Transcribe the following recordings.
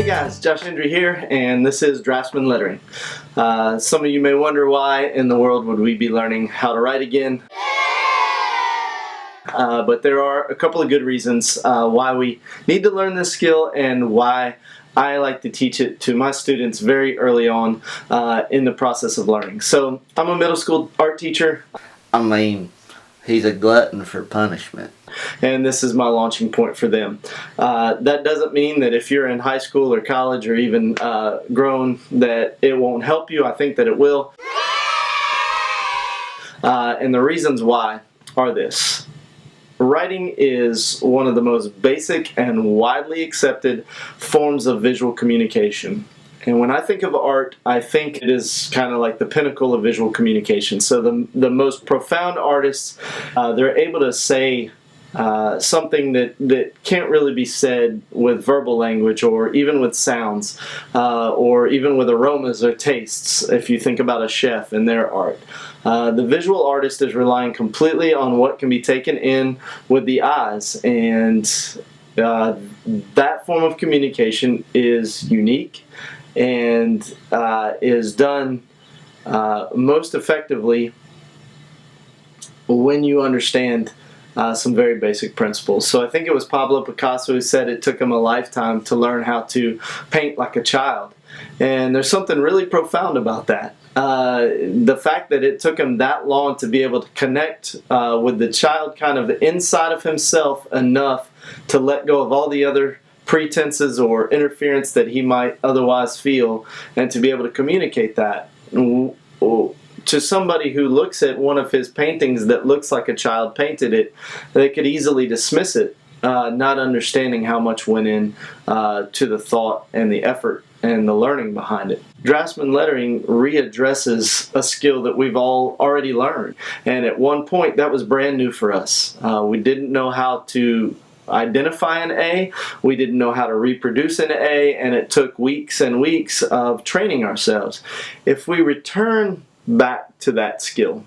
Hey guys, Josh Hendry here, and this is Draftsman Lettering. Some of you may wonder why in the world would we be learning how to write again. But there are a couple of good reasons why we need to learn this skill and why I like to teach it to my students very early on in the process of learning. So I'm a middle school art teacher. He's a glutton for punishment. And this is my launching point for them. That doesn't mean that if you're in high school or college or even grown that it won't help you. I think that it will. And the reasons why are this. Writing is one of the most basic and widely accepted forms of visual communication. And when I think of art, I think it is kind of like the pinnacle of visual communication. So the most profound artists, they're able to say something that can't really be said with verbal language or even with sounds or even with aromas or tastes, if you think about a chef and their art. The visual artist is relying completely on what can be taken in with the eyes, and that form of communication is unique and is done most effectively when you understand some very basic principles. So I think it was Pablo Picasso who said it took him a lifetime to learn how to paint like a child. And there's something really profound about that. The fact that it took him that long to be able to connect with the child kind of inside of himself enough to let go of all the other pretenses or interference that he might otherwise feel, and to be able to communicate that to somebody who looks at one of his paintings that looks like a child painted it, they could easily dismiss it, not understanding how much went in to the thought and the effort and the learning behind it. Draftsman lettering readdresses a skill that we've all already learned, and at one point that was brand new for us. We didn't know how to identify an A, we didn't know how to reproduce an A, and it took weeks and weeks of training ourselves. If we return back to that skill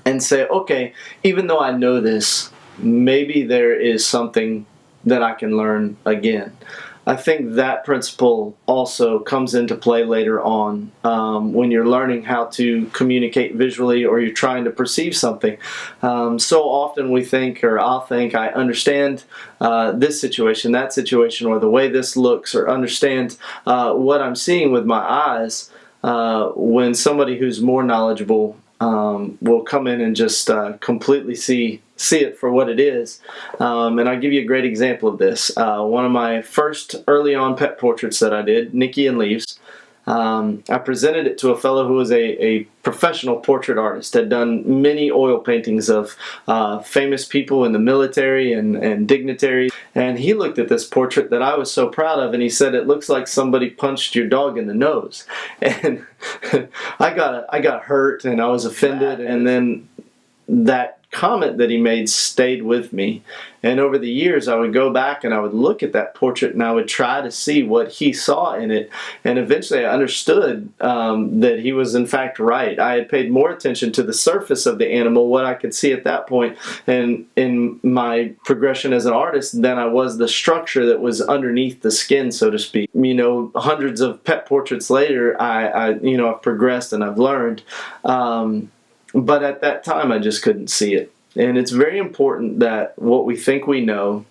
and say, okay, even though I know this, maybe there is something that I can learn again. I think that principle also comes into play later on when you're learning how to communicate visually or you're trying to perceive something. So often we think, or I'll think, I understand this situation, that situation, or the way this looks, or understand what I'm seeing with my eyes, when somebody who's more knowledgeable will come in and just completely see it for what it is. And I'll give you a great example of this. One of my first early on pet portraits that I did, Nikki and Leaves, I presented it to a fellow who was a professional portrait artist, had done many oil paintings of famous people in the military and dignitaries, and he looked at this portrait that I was so proud of, and he said, it looks like somebody punched your dog in the nose. And I got hurt and I was offended, and then that comment that he made stayed with me. And over the years I would go back and I would look at that portrait and I would try to see what he saw in it, and eventually I understood that he was in fact right. I had paid more attention to the surface of the animal, what I could see at that point, and in my progression as an artist, than I was the structure that was underneath the skin, so to speak. You know, hundreds of pet portraits later, I've progressed and I've learned. But at that time, I just couldn't see it. And it's very important that what we think we know,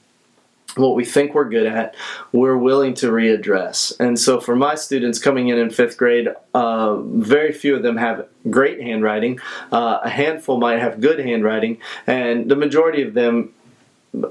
what we think we're good at, we're willing to readdress. And so for my students coming in 5th grade, very few of them have great handwriting. A handful might have good handwriting. And the majority of them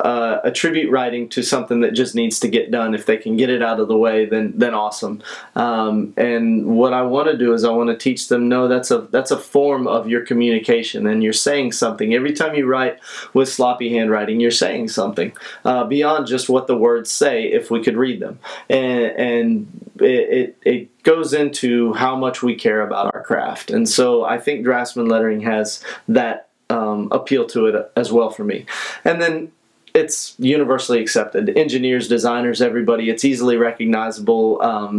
attribute writing to something that just needs to get done. If they can get it out of the way, then awesome. And what I want to do is I want to teach them, no, that's a form of your communication, and you're saying something. Every time you write with sloppy handwriting, you're saying something beyond just what the words say if we could read them. And it goes into how much we care about our craft. And so I think Draftsman lettering has that appeal to it as well for me. And then it's universally accepted. Engineers, designers, everybody, it's easily recognizable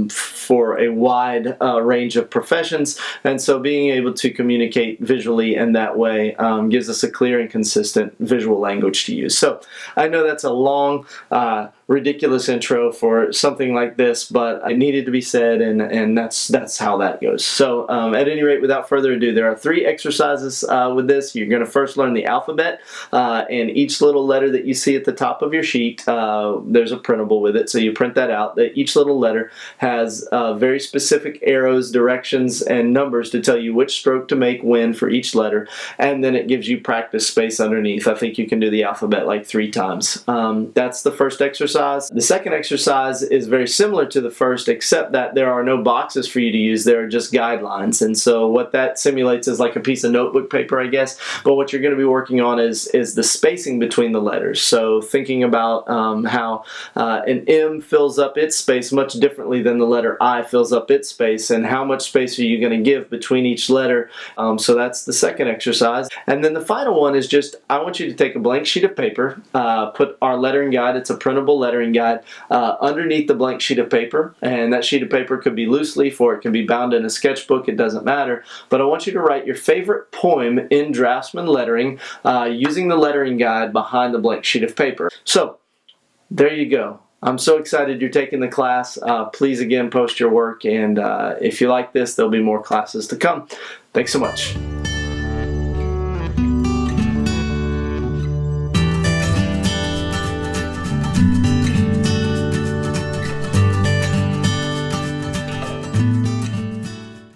for a wide range of professions, and so being able to communicate visually in that way gives us a clear and consistent visual language to use. So I know that's a long ridiculous intro for something like this, but it needed to be said, and that's how that goes. So at any rate, without further ado, there are 3 exercises with this. You're going to first learn the alphabet, and each little letter that you see at the top of your sheet, there's a printable with it, so you print that out. Each little letter has very specific arrows, directions, and numbers to tell you which stroke to make when for each letter, and then it gives you practice space underneath. I think you can do the alphabet like 3 times. That's the first exercise. The second exercise is very similar to the first, except that there are no boxes for you to use. There are just guidelines. And so what that simulates is like a piece of notebook paper, I guess. But what you're going to be working on is the spacing between the letters. So thinking about how an M fills up its space much differently than the letter I fills up its space, and how much space are you going to give between each letter. So that's the second exercise. And then the final one is just, I want you to take a blank sheet of paper, put our lettering guide, it's a printable lettering guide, underneath the blank sheet of paper, and that sheet of paper could be loose leaf or it can be bound in a sketchbook, it doesn't matter, but I want you to write your favorite poem in Draftsman lettering using the lettering guide behind the blank sheet of paper. So there you go. I'm so excited you're taking the class. Please again post your work, and if you like this, there'll be more classes to come. Thanks so much.